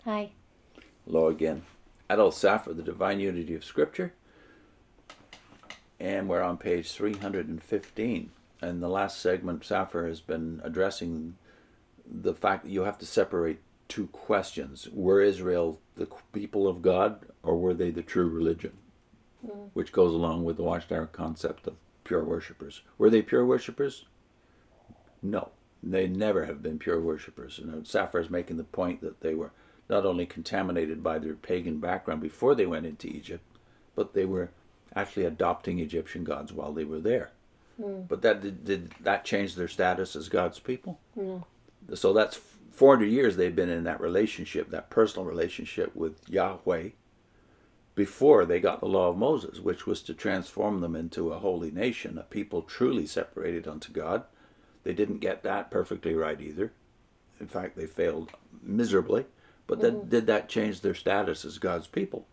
Hi. Hello again. Adolph, Saphir, the Divine Unity of Scripture. And we're on page 315. And the last segment, Saphir has been addressing the fact that you have to separate two questions. Were Israel the people of God, or were they the true religion? Which goes along with the Watchtower concept of pure worshippers. Were they pure worshippers? No. They never have been pure worshippers. And Saphir is making the point that they were not only contaminated by their pagan background before they went into Egypt, but they were actually adopting Egyptian gods while they were there. But did that change their status as God's people? No. So that's 400 years they've been in that relationship, that personal relationship with Yahweh, before they got the law of Moses, which was to transform them into a holy nation, a people truly separated unto God. They didn't get that perfectly right either. In fact, they failed miserably. But then, did that change their status as God's people?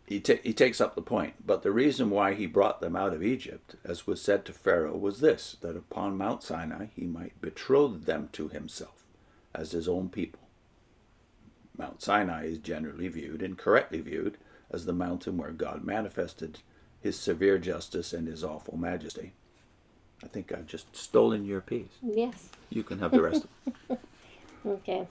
He takes up the point. But the reason why he brought them out of Egypt, as was said to Pharaoh, was this, that upon Mount Sinai he might betroth them to himself as his own people. Mount Sinai is generally viewed, and correctly viewed, as the mountain where God manifested his severe justice and his awful majesty. I think I've just stolen your piece. Yes. You can have the rest of it. Okay.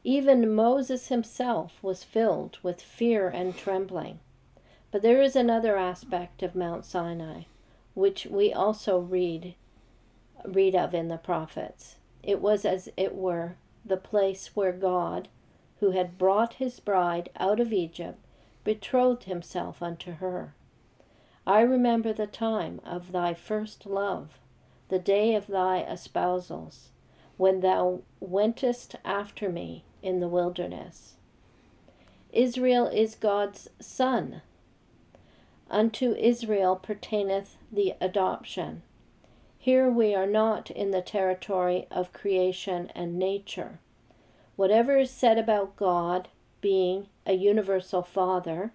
Even Moses himself was filled with fear and trembling. But there is another aspect of Mount Sinai, which we also read of in the prophets. It was as it were the place where God, who had brought his bride out of Egypt, betrothed himself unto her. I remember the time of thy first love, the day of thy espousals, when thou wentest after me in the wilderness. Israel is God's son. Unto Israel pertaineth the adoption. Here we are not in the territory of creation and nature. Whatever is said about God being a universal Father,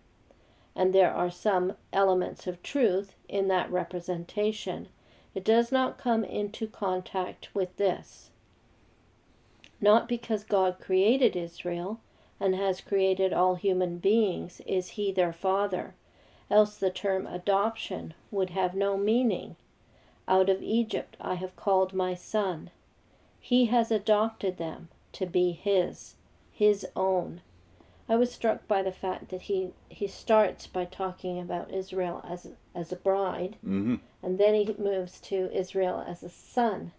and there are some elements of truth in that representation, it does not come into contact with this. Not because God created Israel and has created all human beings is he their father, else the term adoption would have no meaning. Out of Egypt I have called my son. He has adopted them to be his own. I was struck by the fact that he starts by talking about Israel as a bride, and then he moves to Israel as a son.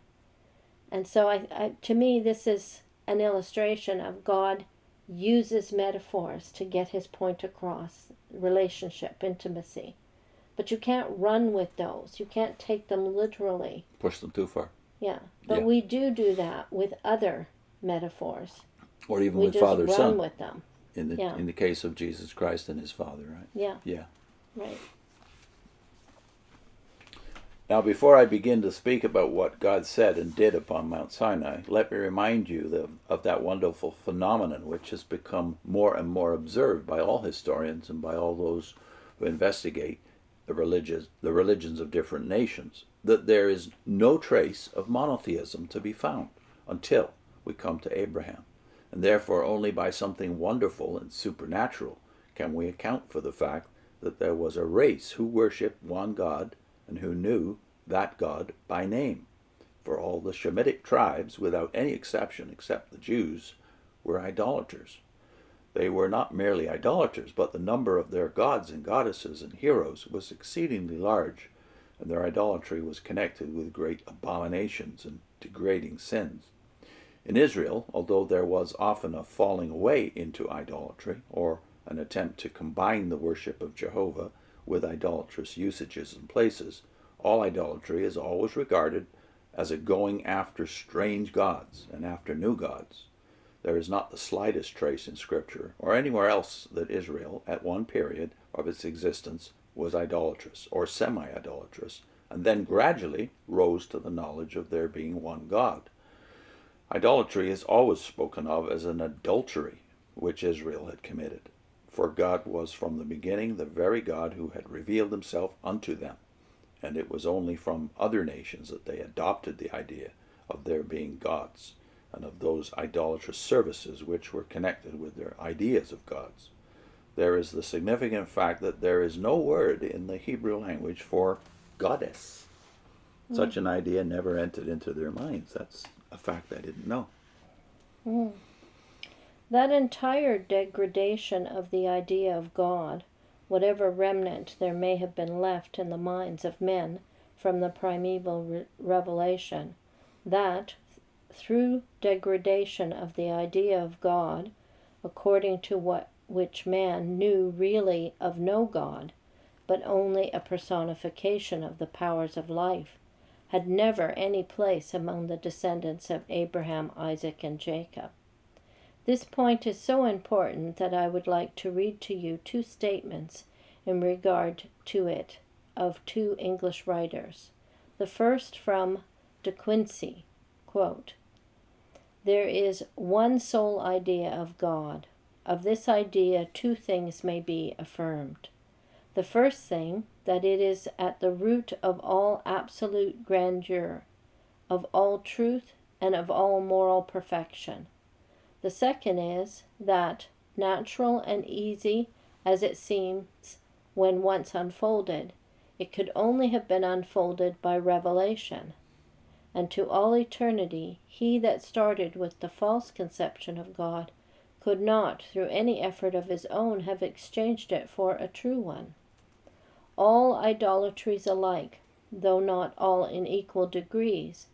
And so I to me, this is an illustration of God uses metaphors to get his point across, relationship, intimacy. But you can't run with those. You can't take them literally. Push them too far. Yeah. But we do that with other metaphors. Or even we with just Father, run Son. with them. In the case of Jesus Christ and his Father, right? Yeah. Yeah. Right. Now, before I begin to speak about what God said and did upon Mount Sinai, let me remind you of that wonderful phenomenon which has become more and more observed by all historians and by all those who investigate the religions of different nations, that there is no trace of monotheism to be found until we come to Abraham. And therefore only by something wonderful and supernatural can we account for the fact that there was a race who worshipped one God and who knew that God by name. For all the Shemitic tribes, without any exception except the Jews, were idolaters. They were not merely idolaters, but the number of their gods and goddesses and heroes was exceedingly large, and their idolatry was connected with great abominations and degrading sins. In Israel, although there was often a falling away into idolatry, or an attempt to combine the worship of Jehovah with idolatrous usages and places, all idolatry is always regarded as a going after strange gods and after new gods. There is not the slightest trace in Scripture or anywhere else that Israel, at one period of its existence, was idolatrous or semi-idolatrous, and then gradually rose to the knowledge of there being one God. Idolatry is always spoken of as an adultery which Israel had committed, for God was from the beginning the very God who had revealed himself unto them, and it was only from other nations that they adopted the idea of their being gods, and of those idolatrous services which were connected with their ideas of gods. There is the significant fact that there is no word in the Hebrew language for goddess. Such an idea never entered into their minds. That's a fact I didn't know. That entire degradation of the idea of God, whatever remnant there may have been left in the minds of men from the primeval revelation, that, through degradation of the idea of God, according to which man knew really of no God, but only a personification of the powers of life, had never any place among the descendants of Abraham, Isaac, and Jacob. This point is so important that I would like to read to you two statements in regard to it of two English writers. The first from De Quincey, quote, "There is one sole idea of God. Of this idea two things may be affirmed. The first thing, that it is at the root of all absolute grandeur, of all truth, and of all moral perfection. The second is, that, natural and easy as it seems when once unfolded, it could only have been unfolded by revelation. And to all eternity, he that started with the false conception of God could not, through any effort of his own, have exchanged it for a true one. All idolatries alike, though not all in equal degrees,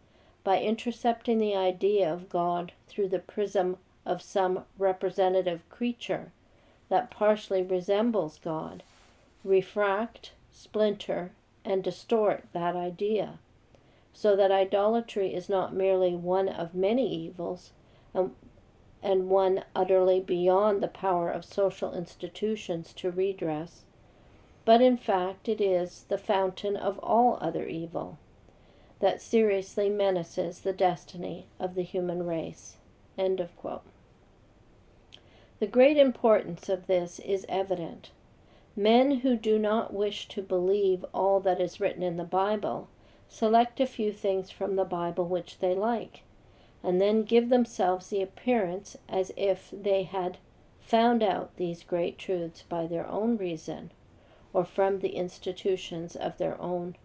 by intercepting the idea of God through the prism of some representative creature that partially resembles God, refract, splinter, and distort that idea, so that idolatry is not merely one of many evils, and one utterly beyond the power of social institutions to redress, but in fact it is the fountain of all other evil that seriously menaces the destiny of the human race." End of quote. The great importance of this is evident. Men who do not wish to believe all that is written in the Bible select a few things from the Bible which they like, and then give themselves the appearance as if they had found out these great truths by their own reason, or from the intuitions of their own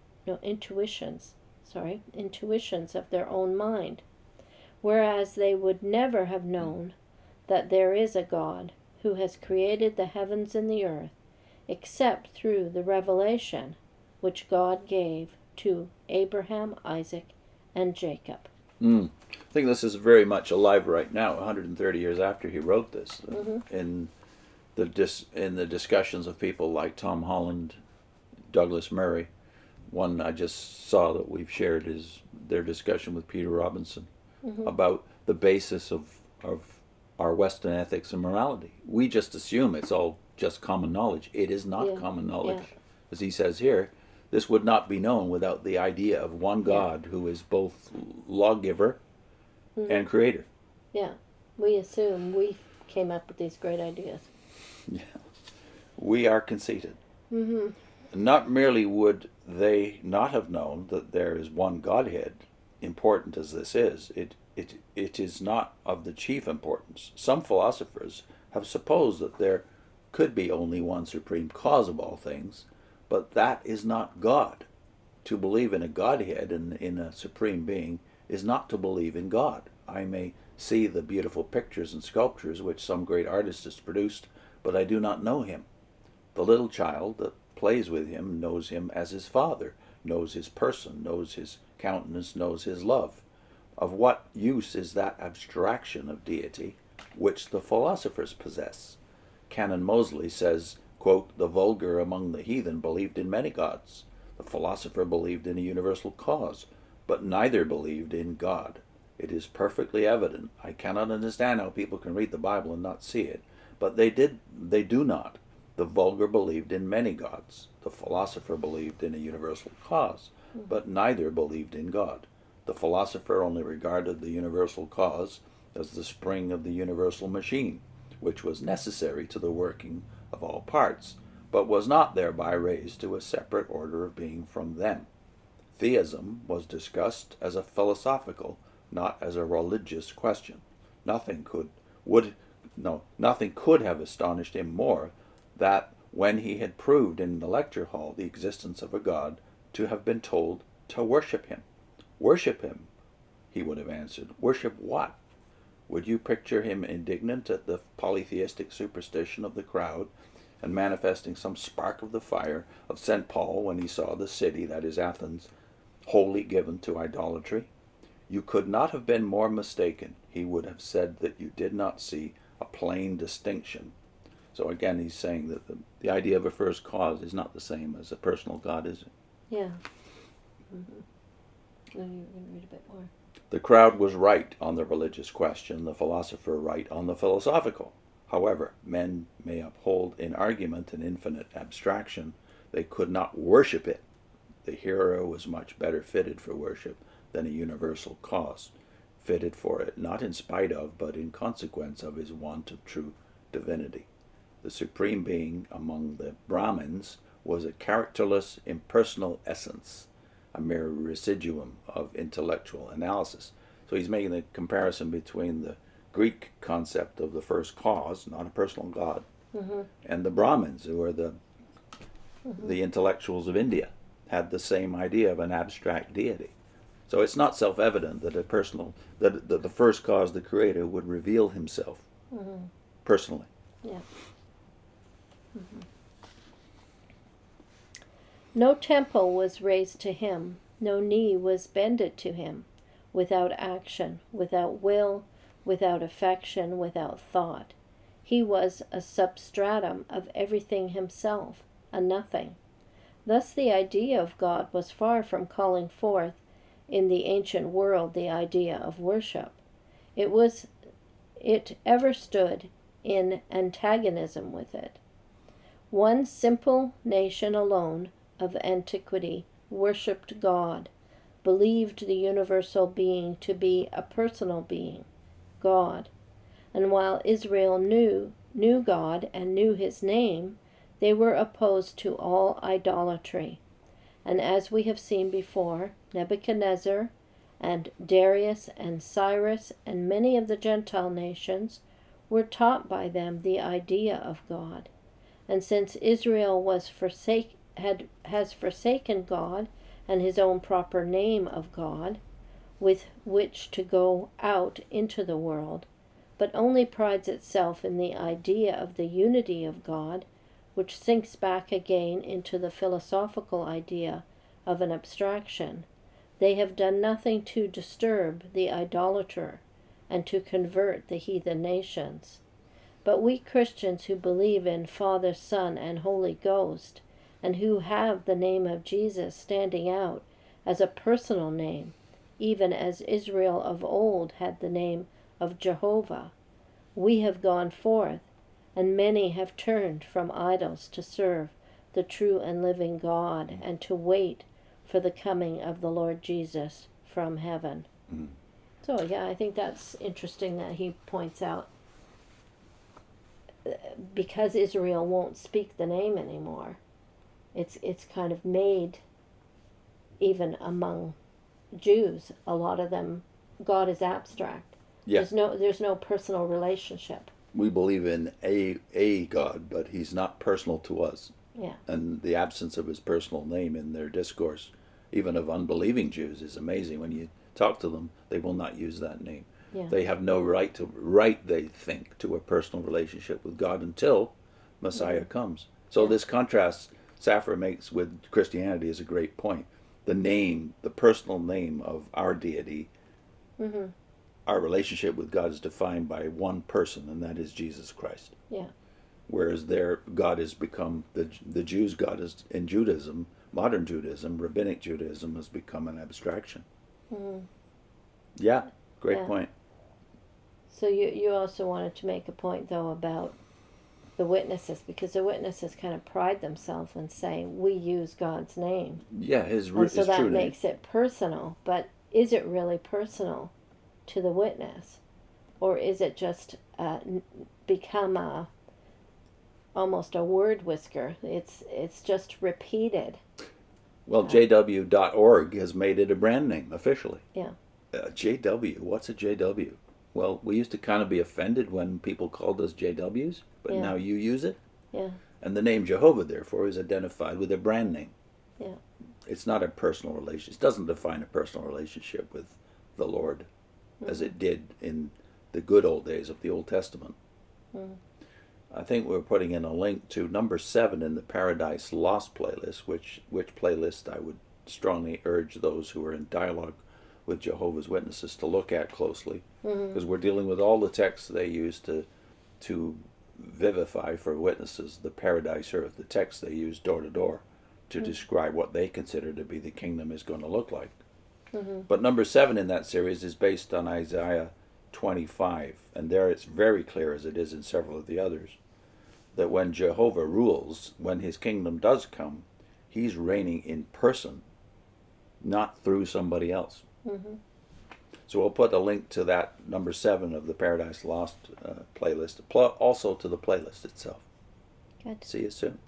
mind, whereas they would never have known that there is a God who has created the heavens and the earth, except through the revelation which God gave to Abraham, Isaac, and Jacob. I think this is very much alive right now, 130 years after he wrote this. In the discussions of people like Tom Holland, Douglas Murray. One I just saw that we've shared is their discussion with Peter Robinson about the basis of our Western ethics and morality. We just assume it's all just common knowledge. It is not common knowledge. As he says here, this would not be known without the idea of one God who is both lawgiver and creator. Yeah, we assume we came up with these great ideas. Yeah, we are conceited. Not merely would they not have known that there is one Godhead, important as this is, it is not of the chief importance. Some philosophers have supposed that there could be only one supreme cause of all things, but that is not God. To believe in a Godhead and in a supreme being is not to believe in God. I may see the beautiful pictures and sculptures which some great artist has produced, but I do not know him. The little child that plays with him knows him as his father, knows his person, knows his countenance, knows his love. Of what use is that abstraction of deity which the philosophers possess? Canon Moseley says, quote, "The vulgar among the heathen believed in many gods. The philosopher believed in a universal cause, but neither believed in God. It is perfectly evident. I cannot understand how people can read the Bible and not see it, but they do not. The vulgar believed in many gods. The philosopher believed in a universal cause, but neither believed in God. The philosopher only regarded the universal cause as the spring of the universal machine, which was necessary to the working of all parts, but was not thereby raised to a separate order of being from them. Theism was discussed as a philosophical, not as a religious question. Nothing could have astonished him more that when he had proved in the lecture hall the existence of a God, to have been told to worship him. Worship him, he would have answered. Worship what? Would you picture him indignant at the polytheistic superstition of the crowd and manifesting some spark of the fire of St. Paul when he saw the city, that is Athens, wholly given to idolatry? You could not have been more mistaken. He would have said that you did not see a plain distinction. So again, he's saying that the idea of a first cause is not the same as a personal God, is it? Yeah. Mm-hmm. No, you're going to read a bit more. The crowd was right on the religious question, the philosopher right on the philosophical. However, men may uphold in argument an infinite abstraction. They could not worship it. The hero was much better fitted for worship than a universal cause, fitted for it not in spite of, but in consequence of his want of true divinity. The supreme being among the Brahmins was a characterless, impersonal essence, a mere residuum of intellectual analysis. So he's making the comparison between the Greek concept of the first cause, not a personal God, and the Brahmins, who are the intellectuals of India, had the same idea of an abstract deity. So it's not self-evident that that the first cause, the Creator, would reveal himself personally. Yeah. No temple was raised to him, no knee was bended to him, without action, without will, without affection, without thought. He was a substratum of everything himself, a nothing. Thus the idea of God was far from calling forth in the ancient world the idea of worship. It ever stood in antagonism with it. One simple nation alone of antiquity worshipped God, believed the universal being to be a personal being, God. And while Israel knew God and knew his name, they were opposed to all idolatry. And as we have seen before, Nebuchadnezzar and Darius and Cyrus and many of the Gentile nations were taught by them the idea of God. And since Israel has forsaken God and his own proper name of God, with which to go out into the world, but only prides itself in the idea of the unity of God, which sinks back again into the philosophical idea of an abstraction, they have done nothing to disturb the idolater and to convert the heathen nations. But we Christians who believe in Father, Son, and Holy Ghost, and who have the name of Jesus standing out as a personal name, even as Israel of old had the name of Jehovah, we have gone forth, and many have turned from idols to serve the true and living God and to wait for the coming of the Lord Jesus from heaven. So yeah, I think that's interesting that he points out, because Israel won't speak the name anymore, it's kind of made, even among Jews, a lot of them, God is abstract. Yeah. There's no personal relationship. We believe in a God, but he's not personal to us. Yeah. And the absence of his personal name in their discourse, even of unbelieving Jews, is amazing. When you talk to them, they will not use that name. Yeah. They have no right, they think, to a personal relationship with God until Messiah comes. So this contrast Saphir makes with Christianity is a great point. The name, the personal name of our deity, our relationship with God is defined by one person, and that is Jesus Christ. Yeah. Whereas their God has become, the Jews' God is, in Judaism, modern Judaism, rabbinic Judaism, has become an abstraction. Yeah, great point. So you also wanted to make a point, though, about the witnesses, because the witnesses kind of pride themselves in saying, we use God's name. Yeah, his true name. So that makes it personal, but is it really personal to the witness? Or is it just become almost a word whisker? It's just repeated. Well, JW.org has made it a brand name officially. Yeah. JW. What's a JW? Well, we used to kind of be offended when people called us JWs, but Yeah. now you use it. Yeah. And the name Jehovah, therefore, is identified with a brand name. Yeah. It's not a personal relationship. It doesn't define a personal relationship with the Lord as it did in the good old days of the Old Testament. I think we're putting in a link to number 7 in the Paradise Lost playlist, which playlist I would strongly urge those who are in dialogue with Jehovah's Witnesses to look at closely, because we're dealing with all the texts they use to vivify for witnesses the paradise earth, the texts they use door to door to describe what they consider to be the kingdom is going to look like. But number 7 in that series is based on Isaiah 25, and there it's very clear, as it is in several of the others, that when Jehovah rules, when his kingdom does come, he's reigning in person, not through somebody else. So we'll put a link to that number 7 of the Paradise Lost playlist, also to the playlist itself. Good. See you soon.